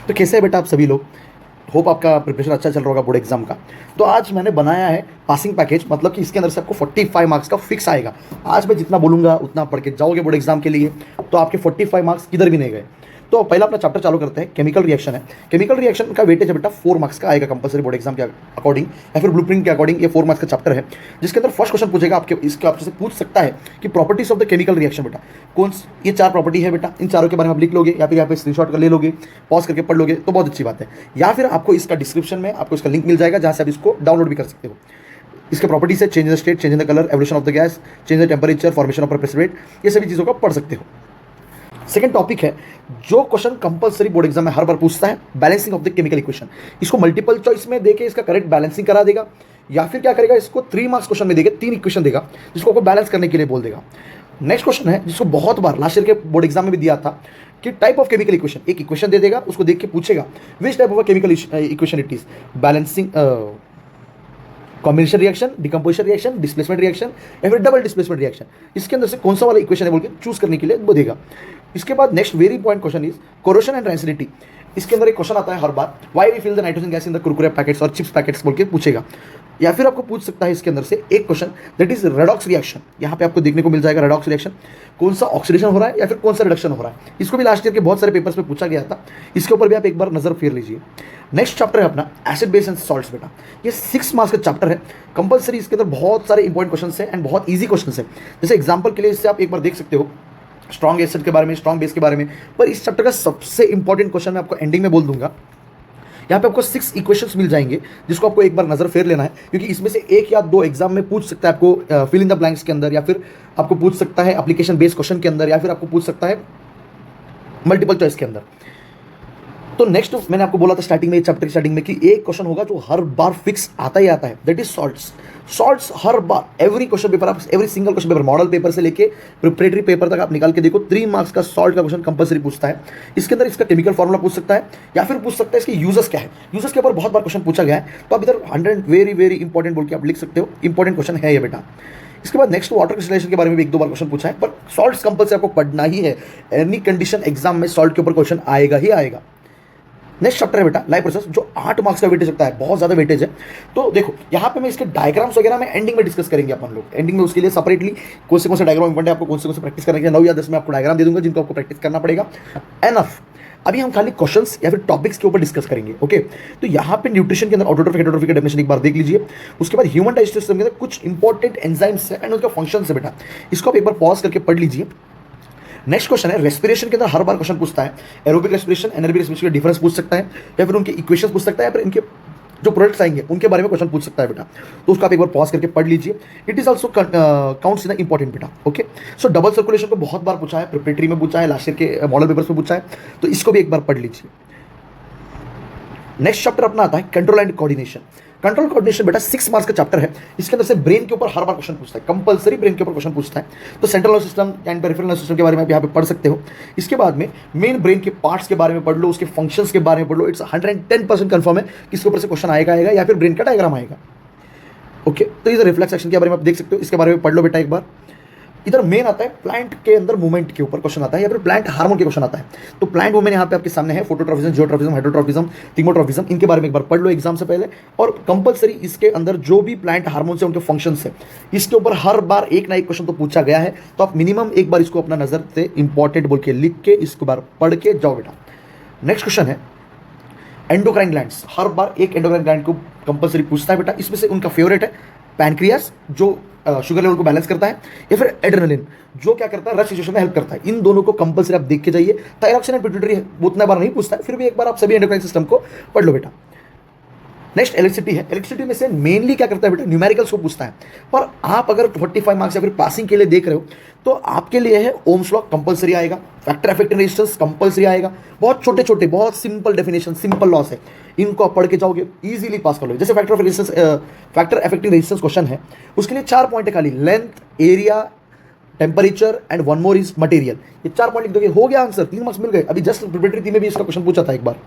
तो कैसे है बेटा आप सभी लोग? होप आपका प्रिपरेशन अच्छा चल रहा होगा बोर्ड एग्जाम का। तो आज मैंने बनाया है पासिंग पैकेज, मतलब कि इसके अंदर से आपको 45 मार्क्स का फिक्स आएगा। आज मैं जितना बोलूँगा उतना पढ़ के जाओगे बोर्ड एग्जाम के लिए, तो आपके 45 मार्क्स किधर भी नहीं गए। तो पहला अपना चैप्टर चालू करते हैं। केमिकल रिएक्शन है। केमिकल रिएक्शन का वेटेज है बेटा 4 मार्क्स का आएगा कंपलसरी बोर्ड एग्जाम के अकॉर्डिंग, या फिर ब्लूप्रिंट के अकॉर्डिंग। ये 4 मार्क्स का चैप्टर है, जिसके अंदर फर्स्ट क्वेश्चन पूछेगा आपके, इसके आपसे पूछ सकता है कि properties of the chemical reaction बेटा कौन, ये 4 प्रॉपर्टी है बेटा, इन चारों के बारे में आप लिख लोगे या फिर यहाँ पे स्क्रीनशॉट कर ले लोगे, पॉज करके पढ़ लोगे तो बहुत अच्छी बात है। या फिर आपको इसका डिस्क्रिप्शन में आपको इसका लिंक मिल जाएगा, जहाँ से आप इसको डाउनलोड भी कर सकते हो। इसके प्रॉपर्टीज है change in the state, change in the colour, evolution of the gas, change the temperature, formation of precipitate, ये सभी चीज़ों को पढ़ सकते हो। सेकंड टॉपिक है जो क्वेश्चन कंपलसरी बोर्ड एग्जाम में हर बार पूछता है, balancing of the chemical equation. इसको मल्टीपल चॉइस में देके इसका करेक्ट बैलेंसिंग करा देगा, या फिर क्या करेगा, इसको 3 मार्क्स क्वेश्चन में देगा, 3 इक्वेशन देगा जिसको आपको बैलेंस करने के लिए बोल देगा। नेक्स्ट क्वेश्चन है जिसको बहुत बार लास्ट ईयर के बोर्ड एग्जाम में भी दिया था कि टाइप ऑफ केमिकल इक्वेशन, एक इक्वेशन दे देगा, उसको देख के पूछेगा which type of chemical equation it is, balancing combination reaction, decomposition reaction, displacement reaction या फिर डबल डिस्प्लेसमेंट रिएक्शन, इसके अंदर से कौन सा वाला इक्वेशन है बोल के चूज करने के लिए वो देगा। इसके बाद next very important question is corrosion and rancidity. इसके अंदर एक क्वेश्चन आता है हर बार, why we fill the nitrogen gas in the Kurkure packets और चिप्स पैकेट्स बोल के पूछेगा। या फिर आपको पूछ सकता है इसके अंदर से एक question that is redox reaction. यहाँ पे आपको देखने को मिल जाएगा रेडॉक्स रिएक्शन, कौन सा ऑक्सीडेशन हो रहा है या फिर कौन सा रिडक्शन हो रहा है। इसको भी लास्ट ईयर के बहुत सारे पेपर्स में पूछा गया था, इसके ऊपर भी आप एक बार नजर फेर लीजिए। नेक्स्ट चैप्टर है अपना एसिड बेस एंड सॉल्ट्स बेटा। ये 6 मार्क्स का चैप्टर है कंपलसरी। इसके अंदर बहुत सारे इंपॉर्टेंट क्वेश्चन है एंड बहुत ईजी क्वेश्चन है। जैसे एग्जाम्पल के लिए इससे आप एक बार देख सकते हो स्ट्रॉन्ग एसिड के बारे में, स्ट्रॉन्ग बेस के बारे में। पर इस चैप्टर का सबसे इंपॉर्टेंट क्वेश्चन मैं आपको एंडिंग में बोल दूंगा। यहाँ पे आपको 6 इक्वेशंस मिल जाएंगे जिसको आपको एक बार नजर फेर लेना है, क्योंकि इसमें से 1 या 2 एग्जाम में पूछ सकता है आपको फिल इन द ब्लैंक्स के अंदर, या फिर आपको पूछ सकता है एप्लीकेशन बेस्ड क्वेश्चन के अंदर, या फिर आपको पूछ सकता है मल्टीपल चॉइस के अंदर। तो नेक्स्ट मैंने आपको बोला था स्टार्टिंग में, चैप्टर की स्टार्टिंग में, कि एक क्वेश्चन होगा जो हर बार फिक्स आता ही आता है, दैट इज सॉल्ट्स। सॉल्ट्स हर बार एवरी क्वेश्चन पेपर, आप every single question paper, model paper से लेके प्रिपरेटरी पेपर तक आप निकाल के देखो, 3 मार्क्स का सॉल्ट का क्वेश्चन कंपलसरी पूछता है। इसके अंदर इसका केमिकल फॉर्मूला पूछ सकता है, या फिर पूछ सकता है इसके यूजर्स क्या है। यूजर्स के ऊपर बहुत बार क्वेश्चन पूछा गया है, तो आप इधर 100 वेरी वेरी इंपॉर्टेंट बोल के आप लिख सकते हो, इंपॉर्टेंट क्वेश्चन है ये बेटा। इसके बाद नेक्स्ट वाटर क्रिस्टलाइजेशन के बारे में भी 1-2 बार क्वेश्चन पूछा है, पर सॉल्ट्स कंपलसरी आपको पढ़ना ही है। एनी कंडीशन एग्जाम में सॉल्ट के ऊपर क्वेश्चन आएगा ही आएगा। नेक्स्ट चैप्टर है बेटा लाइव प्रोसेस, जो 8 मार्क्स का वेटेज रखता है, बहुत ज्यादा वेटेज है। तो देखो यहाँ पे मैं इसके डायग्राम्स वगैरह में एंडिंग में डिस्कस करेंगे अपन लोग, एंडिंग में उसके लिए सेपरेटली कौन से डायग्राम इंपॉर्टेंट है, आपको कौन से प्रैक्टिस करने के 9 या 10 में आपको डायग्राम दे दूंगा जिनको आपको प्रैक्टिस करना पड़ेगा। एनफ। अभी हम खाली क्वेश्चंस या फिर टॉपिक्स के ऊपर डिस्कस करेंगे। ओके, तो यहाँ पे न्यूट्रिशन के अंदर ऑटोट्रोफिक हेटरोट्रोफिक का डेफिनेशन एक बार देख लीजिए। उसके बाद ह्यूमन डाइजेस्टिव सिस्टम के अंदर कुछ इंपॉर्टेंट एंजाइम्स है एंड उनका फंक्शन है बेटा, इसको आप एक बार पॉज करके पढ़ लीजिए। नेक्स्ट क्वेश्चन है रेस्पिरेशन के अंदर हर बार क्वेश्चन पूछता है, एरोबिक रेस्पिरेशन एनारोबिक रेस्पिरेशन का डिफरेंस पूछ सकता है, या फिर उनके इक्वेशंस पूछ सकता है, या फिर इनके जो प्रोडक्ट्स आएंगे उनके बारे में क्वेश्चन पूछ सकता है बेटा। तो उसको आप एक बार पॉज करके पढ़ लीजिए। It is also counts in important बेटा। ओके, सो डबल सर्कुलेशन को बहुत बार पूछा है, प्रिपरेटरी में पूछा है, लास्ट ईयर के मॉडल पेपर्स में पूछा है, तो इसको भी एक बार पढ़ लीजिए। नेक्स्ट चैप्टर अपना आता है control and coordination. Control coordination बेटा 6 मार्क्स का चैप्टर है। इसके अंदर से ब्रेन के ऊपर हर बार क्वेश्चन पूछता है, कंपलसरी ब्रेन के ऊपर क्वेश्चन पूछता है। तो central nervous system and peripheral nervous system के बारे में आप यहाँ पे पढ़ सकते हो। इसके बाद में मेन ब्रेन के पार्ट्स के बारे में पढ़ लो, उसके फंक्शंस के बारे में पढ़ लो। इट्स 110% कंफर्म है कि इसके ऊपर से क्वेश्चन आएगा या फिर ब्रेन का डायग्राम आएगा। ओके, तो इधर रिफ्लेक्स एक्शन के बारे में आप देख सकते हो, इसके बारे में पढ़ लो बेटा एक बार। इधर मेन आता है प्लांट के अंदर मूवमेंट के ऊपर क्वेश्चन आता है, या फिर प्लांट हार्मोन के क्वेश्चन आता है। तो प्लांट मूवमेंट यहाँ पे आपके सामने है, फोटोट्रॉफिज्म, जियोट्रॉफिज्म, हाइड्रोट्रॉफिज्म, थिमोट्रॉफिज्म, इनके बारे में एक बार पढ़ लो एग्जाम से पहले। और कंपलसरी इसके अंदर जो भी प्लांट हार्मोन से उनके फंक्शंस है, इसके ऊपर हर बार एक ना एक क्वेश्चन तो पूछा गया है। तो आप मिनिमम एक बार इसको अपना नजर से इंपॉर्टेंट बोल के लिख के इसको बार पढ़ के जाओ बेटा। नेक्स्ट क्वेश्चन है एंडोक्राइन ग्लैंड्स। हर बार एक एंडोक्राइन ग्लैंड को कंपलसरी पूछता है बेटा। इसमें से उनका फेवरेट है पैनक्रियास, जो शुगर लेवल को बैलेंस करता है, या फिर एड्रेनलिन जो क्या करता है, रश सिचुएशन में हेल्प करता है। इन दोनों को कंपलसरी आप देख के जाइए। थायरॉक्सिन एंड पिट्यूटरी उतना बार नहीं पूछता है, फिर भी एक बार आप सभी एंडोक्राइन सिस्टम को पढ़ लो बेटा। नेक्स्ट इलेक्ट्रिसिटी है। इलेक्ट्रिसिटी में से मेनली क्या करता है बेटा, न्यूमेरिकल्स को पूछता है। पर आप अगर 45 मार्क्स या फिर पासिंग के लिए देख रहे हो, तो आपके लिए है ओम्स लॉ कंपलसरी आएगा, फैक्टर अफेक्टिंग रेजिस्टेंस कंपलसरी आएगा। बहुत छोटे छोटे बहुत सिंपल डेफिनेशन, सिंपल लॉस है, इनको आप पढ़ के जाओगे इजीली पास कर लो। जैसे फैक्टर अफेक्टिंग रेजिस्टेंस क्वेश्चन है, उसके लिए 4 पॉइंट है खाली, length, area, temperature and one more is material. ये 4 पॉइंट लिख दोगे, हो गया आंसर, 3 मार्क्स मिल गए। अभी जस्ट प्रिपरेटरी में भी इसका क्वेश्चन पूछा था एक बार।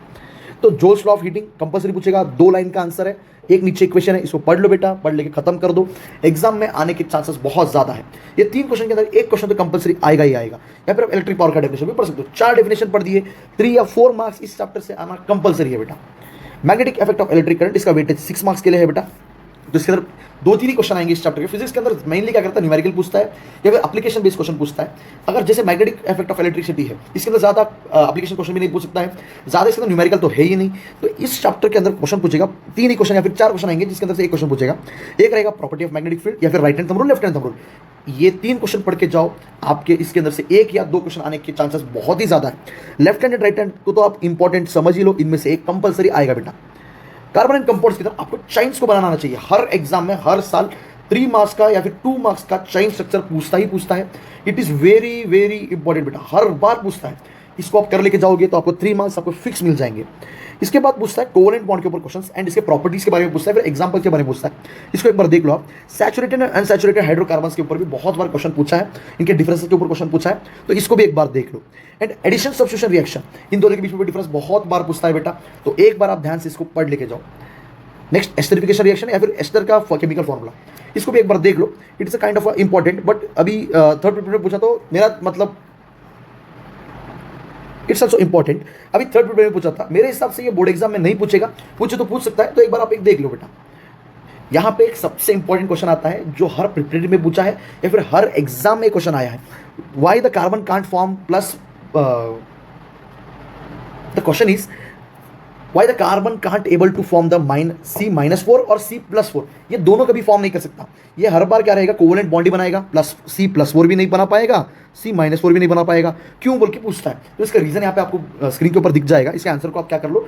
तो जोल्स लॉ ऑफ हीटिंग कंपल्सरी पूछेगा, 2 लाइन का आंसर है, एक नीचे इक्वेशन है, इसको पढ़ लो बेटा, पढ़ लेके खत्म कर दो, एग्जाम में आने के चांसेस बहुत ज्यादा है। ये 3 क्वेश्चन के अंदर एक क्वेश्चन तो कंपल्सरी आएगा ही आएगा। या फिर आप इलेक्ट्रिक पावर का डेफिनेशन भी पढ़ सकते हो, 4 डेफिनेशन पढ़ दिए, 3 या 4 मार्क्स इस चैप्टर से आना कंपल्सरी है बेटा। Magnetic effect of electric current, इसका वेटेज 6 मार्क्स के लिए है बेटा। तो इसके अंदर 2-3 ही क्वेश्चन आएंगे इस चैप्टर के। फिजिक्स के अंदर मेनली क्या करता है, न्यूमेरिकल पूछता है या फिर एप्लीकेशन बेस्ड क्वेश्चन पूछता है। अगर जैसे मैग्नेटिक इफेक्ट ऑफ इलेक्ट्रिसिटी है, इसके अंदर ज्यादा एप्लीकेशन क्वेश्चन भी नहीं पूछ सकता है, ज्यादा इसके अंदर न्यूमेरिकल तो है ही नहीं। तो इस चैप्टर के अंदर क्वेश्चन पूछेगा 3 ही क्वेश्चन या फिर 4 क्वेश्चन आएंगे, जिसके अंदर से एक क्वेश्चन पूछेगा। एक रहेगा प्रॉपर्टी ऑफ मैग्नेटिक फील्ड या फिर right hand thumb rule, left hand thumb rule. ये 3 क्वेश्चन पढ़ के जाओ, आपके इसके अंदर से 1 या 2 क्वेश्चन आने के चांसेस बहुत ही ज्यादा है। Left hand and right hand को तो आप इंपॉर्टेंट समझ ही लो, इनमें से एक कंपल्सरी आएगा बेटा। कार्बन एंड कंपाउंड्स की तरफ आपको चेन्स को बनाना आना चाहिए। हर एग्जाम में हर साल 3 मार्क्स का या फिर 2 मार्क्स का चेन स्ट्रक्चर पूछता ही पूछता है। It is very very important बेटा, हर बार पूछता है। इसको आप कर लेके जाओगे तो आपको 3 मार्क्स आपको फिक्स मिल जाएंगे। इसके बाद पूछता है कोवेलेंट बॉन्ड के ऊपर क्वेश्चंस एंड इसके प्रॉपर्टीज के बारे में पूछता है, फिर एग्जांपल के बारे में पूछता है। इसको एक बार देख लो आप। सैचुरेटेड एंड अनसैचुरेटेड हाइड्रोकार्बन्स के ऊपर भी बहुत बार क्वेश्चन पूछा है, इनके डिफरेंसेस के ऊपर क्वेश्चन पूछा है, तो इसको भी एक बार देख लो। एंड एडिशन सब्स्टिट्यूशन रिएक्शन, इन दोनों के बीच में डिफरेंस बहुत बार पूछता है बेटा, तो एक बार आप ध्यान से इसको पढ़ लेके जाओ। नेक्स्ट एस्टरिफिकेशन रिएक्शन या फिर एस्टर का केमिकल फॉर्मूला, इसको भी एक बार देख लो। It's a kind of important, but अभी थर्ड पेपर में पूछा तो मेरा मतलब इट्स ऑल्सो इंपॉर्टेंट। अभी थर्ड पेपर में पूछा था, मेरे हिसाब से ये बोर्ड एग्जाम में नहीं पूछेगा, पूछे तो पूछ सकता है, तो एक बार आप एक देख लो बेटा। यहाँ पे एक सबसे इंपॉर्टेंट क्वेश्चन आता है जो हर प्रिपरेटरी में पूछा है या फिर हर एग्जाम में क्वेश्चन आया है। Why the carbon can't form plus, the question is why the carbon can't able to form the C-4 और C+4, ये दोनों कभी फॉर्म नहीं कर सकता। ये हर बार क्या रहेगा, कोवेलेंट बॉन्ड ही बनाएगा, प्लस C+4 भी नहीं बना पाएगा, C-4 भी नहीं बना पाएगा, क्यों बोल के पूछता है। तो इसका रीजन यहाँ पे आपको स्क्रीन के ऊपर दिख जाएगा। इसके आंसर को आप क्या कर लो,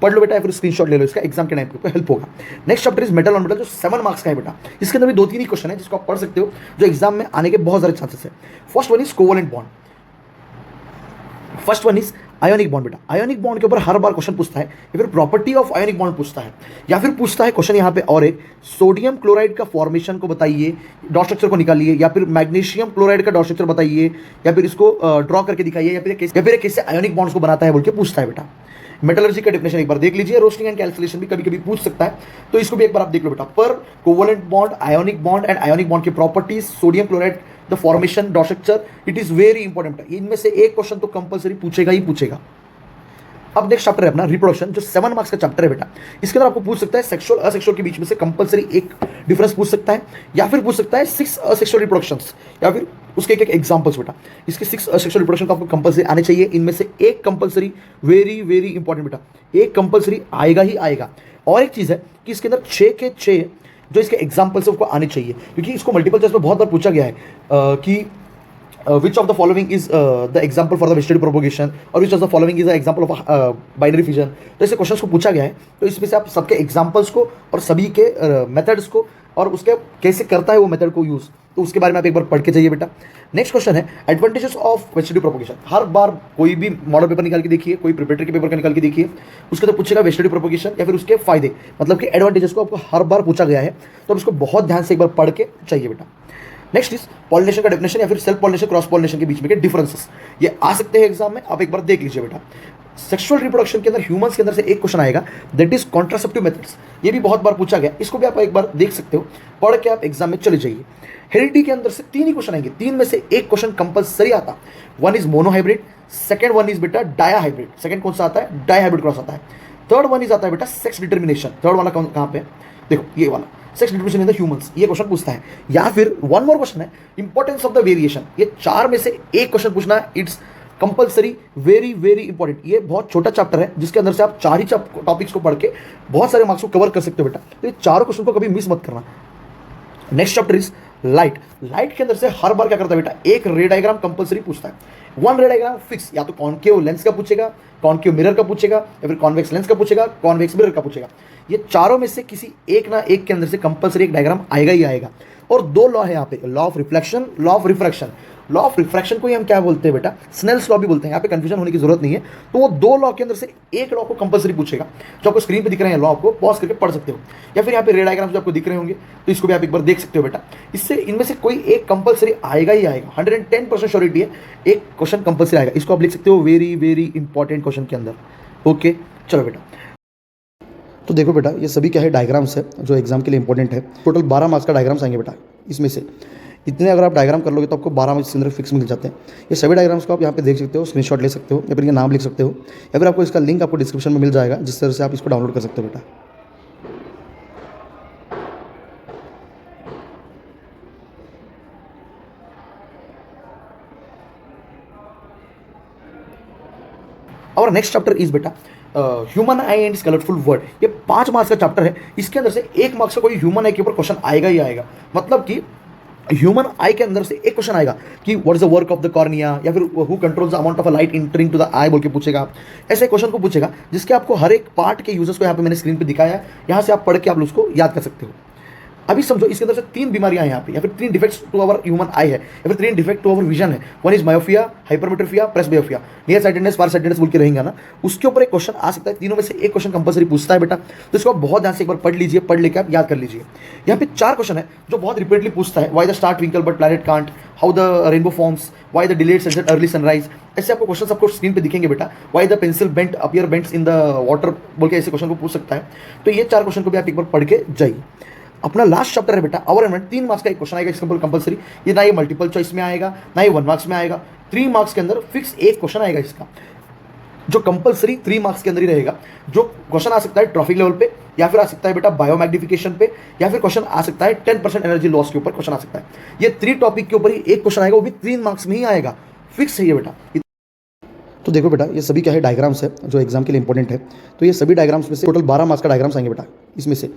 पढ़ लो बेटा, या फिर स्क्रीनशॉट ले लो, इसका एग्जाम के टाइम पे हेल्प होगा। Next chapter is metal on metal, जो 7 मार्क्स का है बेटा। इसके अंदर भी 2-3 ही क्वेश्चन है जिसको आप पढ़ सकते हो, जो एग्जाम में आने के बहुत सारे चांसेस है। First one is covalent bond, first one is ionic bond बेटा। आयोनिक बॉन्ड के ऊपर हर बार क्वेश्चन पूछता है, या फिर प्रॉपर्टी ऑफ आयोनिक बॉन्ड पूछता है, या फिर पूछता है क्वेश्चन यहाँ पे और एक सोडियम क्लोराइड का फॉर्मेशन को बताइए, डॉट स्ट्रक्चर को निकालिए, या फिर मैग्नीशियम क्लोराइड का डॉट स्ट्रक्चर बताइए, या फिर इसको ड्रॉ करके दिखाइए, या फिर कैसे आयोनिक बॉन्ड्स को बनाता है बोल के पूछता है बेटा। मेटलर्जी का डेफिनेशन एक बार देख लीजिए, रोस्टिंग एंड कैल्कुलेशन भी कभी कभी पूछ सकता है, तो इसको भी एक बार आप देख लो बेटा। पर covalent bond, ionic bond and ionic bond की properties, sodium chloride the formation, dot structure, it is very important. इनमें से एक क्वेश्चन तो कंपल्सरी पूछेगा ही पूछेगा। अब नेक्स्ट चैप्टर है अपना रिप्रोडक्शन, जो 7 मार्क्स का चैप्टर है बेटा। इसके अंदर आपको पूछ सकता है सेक्सुअल असेक्सुअल के बीच में से कंपल्सरी एक डिफरेंस पूछ सकता है, या फिर पूछ सकता है 6 असेक्सुअल रिप्रोडक्शंस, या फिर उसके एक एग्जांपल्स बेटा। इसके 6 असेक्सुअल रिप्रोडक्शन को आपको कंपल्सरी आने चाहिए, इनमें से एक कंपल्सरी, वेरी वेरी इंपॉर्टेंट बेटा, एक कंपल्सरी आएगा ही आएगा। और एक चीज़ है कि इसके अंदर 6 के 6 जो इसके एग्जाम्पल्स है उसको आने चाहिए, क्योंकि इसको मल्टीपल चॉइस में बहुत बार पूछा गया है कि which of the following is the example for the vegetative propagation, और which of the following is the example of binary fission। तो ऐसे क्वेश्चंस को पूछा गया है, तो इसमें से आप सबके एग्जाम्पल्स को और सभी के मेथड्स को और उसके कैसे करता है वो मेथड को यूज़, तो उसके बारे में आप एक बार पढ़ के जाइए बेटा। नेक्स्ट क्वेश्चन है एडवांटेजेस ऑफ वेजिटेटिव प्रोपोगेशन। हर बार कोई भी मॉडल पेपर निकाल के देखिए, कोई प्रिपरेटरी के पेपर का निकाल के देखिए, उसके अंदर पूछेगा वेजिटेटिव प्रोपोगेशन या फिर उसके फायदे, मतलब कि एडवांटेजेस को आपको हर बार पूछा गया है, तो आप इसको बहुत ध्यान से एक बार पढ़ के चाहिए बेटा। नेक्स्ट इज पॉलिनेशन का डेफिनेशन या फिर सेल्फ पॉलिनेशन क्रॉस पॉलिनेशन के बीच में के डिफरेंसेस, ये आ सकते हैं एग्जाम में, आप एक बार देख लीजिए बेटा। सेक्सुअल रिप्रोडक्शन के अंदर ह्यूमंस के अंदर से एक क्वेश्चन आएगा, दैट इज कॉन्ट्रासेप्टिव मेथड्स, ये भी बहुत बार पूछा गया, इसको भी आप एक बार देख सकते हो, पढ़ के आप एग्जाम में चले जाइए। हेरिडिटी के अंदर से 3 ही क्वेश्चन आएंगे, 3 में से एक क्वेश्चन कंपल्सरी आता। One is monohybrid, second one is बेटा डायाहाइब्रिड, सेकंड कौन सा आता है, डायाहाइब्रिड क्रॉस आता है। थर्ड वन इज आता है बेटा सेक्स डिटर्मिनेशन, थर्ड वाला कहाँ पे, देखो ये वाला sex determination in the humans, ये क्वेश्चन पूछता है। या फिर वन मोर क्वेश्चन है इंपॉर्टेंस ऑफ द वेरिएशन, ये 4 में से एक क्वेश्चन पूछना है, it's compulsory, very very important. ये बहुत छोटा चैप्टर है जिसके अंदर से आप 4 ही टॉपिक्स को पढ़ के बहुत सारे मार्क्स को कवर कर सकते हो बेटा, तो ये 4 क्वेश्चन को कभी मिस मत करना। Next chapter is light. Light के अंदर से हर बार क्या करता है बेटा, एक रे डायग्राम कंपल्सरी पूछता है। वन रे डायग्राम फिक्स, या तो कॉन्केव लेंस का पूछेगा, कॉन्केव मिरर का पूछेगा, या फिर कॉन्वेक्स लेंस का पूछेगा, कॉन्वेक्स मिरर का पूछेगा। ये चारों में से किसी एक ना एक के अंदर से कंपल्सरी एक डायग्राम आएगा ही आएगा। और 2 लॉ है यहाँ पे, law of reflection, law of refraction. Law of refraction को ही हम क्या बोलते हैं बेटा, स्नेल्स लॉ भी बोलते हैं, यहाँ पे कंफ्यूजन होने की जरूरत नहीं है। तो वो 2 लॉ के अंदर से एक लॉ को कंपल्सरी पूछेगा, जो आपको स्क्रीन पे दिख रहे हैं लॉ, आपको पॉज करके पढ़ सकते हो, या फिर यहाँ पे रे डायग्राम्स जो आपको दिख रहे होंगे, तो इसको भी आप एक बार देख सकते हो बेटा। इससे इनमें से कोई एक कंपल्सरी आएगा ही आएगा, 110% श्योरिटी है, एक क्वेश्चन कंपल्सरी आएगा। इसको आप लिख सकते हो वेरी वेरी इंपॉर्टेंट क्वेश्चन के अंदर, ओके, चलो बेटा। तो देखो बेटा, ये सभी क्या है, डायग्राम्स है जो एग्जाम के लिए इंपॉर्टेंट है। टोटल 12 मार्क्स का डायग्राम्स आएंगे बेटा। इसमें से इतने अगर आप डायग्राम कर लोगे तो आपको 12 मार्क्स के अंदर फिक्स मिल जाते हैं। ये सभी डायग्राम्स को आप यहाँ पे देख सकते हो, स्क्रीनशॉट ले सकते हो, या फिर इनका नाम लिख सकते हो, या फिर आपको इसका लिंक आपको डिस्क्रिप्शन में मिल जाएगा, जिस तरह से आप इसको डाउनलोड कर सकते हो बेटा। और नेक्स्ट चैप्टर इज बेटा human I and colourful word. ये 5 मार्क्स का चैप्टर है। इसके अंदर से 1 मार्क्स का कोई ह्यूमन आई के ऊपर क्वेश्चन आएगा ही आएगा। मतलब कि ह्यूमन आई के अंदर से एक क्वेश्चन आएगा कि what is the work of the cornea, या फिर who controls the amount of a light entering to the eye बोल के पूछेगा। ऐसे क्वेश्चन को पूछेगा जिसके आपको हर एक पार्ट के यूजर्स को यहाँ पे मैंने स्क्रीन पे दिखाया है। यहाँ से आप पढ़ के आप उसको याद कर सकते हो। अभी समझो इसके अंदर से 3 बीमारियां हैं यहाँ पे, या फिर 3 defects to our human eye है, या फिर 3 डिफेक्ट टू अवर विजन है। One is myopia, hypermetropia, presbyopia. Near sightedness, far sightedness बोल के रहेंगे ना, उसके ऊपर एक क्वेश्चन आ सकता है। तीनों में से एक क्वेश्चन कंपलसरी पूछता है बेटा, तो इसको आप बहुत ध्यान से एक बार पढ़ लीजिए, पढ़ लेके आप याद कर लीजिए। यहाँ पे 4 क्वेश्चन है जो बहुत रिपीटली पूछता है। Why the star twinkle but planet can't, how the rainbow forms, why the delayed sunset early sunrise. ऐसे आपको क्वेश्चन आपको स्क्रीन पे दिखेंगे बेटा। Why the pencil bent appear Bent's in the water बोल के ऐसे क्वेश्चन को पूछ सकता है। तो ये 4 क्वेश्चन को भी आप एक बार पढ़ के जाइए। अपना लास्ट चैप्टर है बेटा आवर एनवायरनमेंट। 3 मार्क्स का एक क्वेश्चन आएगा इसके ऊपर कंपलसरी। ये ना ये मल्टीपल चॉइस में आएगा, ना ये 1 मार्क्स में आएगा। 3 मार्क्स के अंदर फिक्स एक क्वेश्चन आएगा इसका, जो कंपलसरी 3 मार्क्स के अंदर ही रहेगा। जो क्वेश्चन आ सकता है ट्रॉफिक लेवल पे, या फिर आ सकता है बेटा बायोमैग्निफिकेशन पे, या फिर क्वेश्चन आ सकता है 10% एनर्जी लॉस के ऊपर क्वेश्चन आ सकता है। ये 3 टॉपिक के ऊपर ही एक क्वेश्चन आएगा, वो भी 3 मार्क्स में ही आएगा। फिक्स है ये बेटा। तो देखो बेटा, ये सभी क्या है, डायग्राम्स है जो एग्जाम के लिए इंपॉर्टेंट है। तो ये सभी डायग्राम्स में से टोटल 12 मार्क्स का डायग्राम्स आएंगे बेटा। इसमें से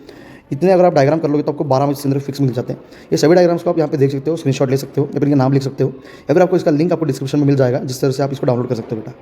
इतने अगर आप डायग्राम कर लोगे तो आपको 12 मार्क्स के अंदर फिक्स मिल जाते हैं। ये सभी डायग्राम्स को आप यहाँ पे देख सकते हो, स्क्रीनशॉट ले सकते हो, या फिर इनका नाम लिख सकते हो, या फिर आपको इसका लिंक आपको डिस्क्रिप्शन में मिल जाएगा, जिस तरह से आप इसको डाउनलोड कर सकते हो बेटा।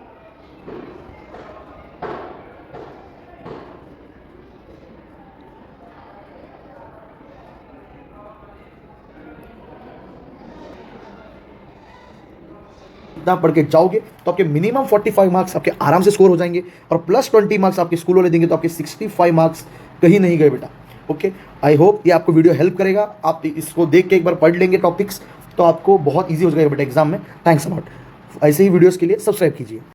इतना पढ़ के जाओगे तो आपके मिनिमम 45 मार्क्स आपके आराम से स्कोर हो जाएंगे, और प्लस 20 मार्क्स आपके स्कूल वाले देंगे, तो आपके 65 मार्क्स कहीं नहीं गए बेटा। ओके, आई होप ये आपको वीडियो हेल्प करेगा। आप इसको देख के एक बार पढ़ लेंगे टॉपिक्स, तो आपको बहुत ईजी हो जाएगा बेटा एग्जाम में। Thanks a lot. ऐसे ही वीडियोस के लिए सब्सक्राइब कीजिए।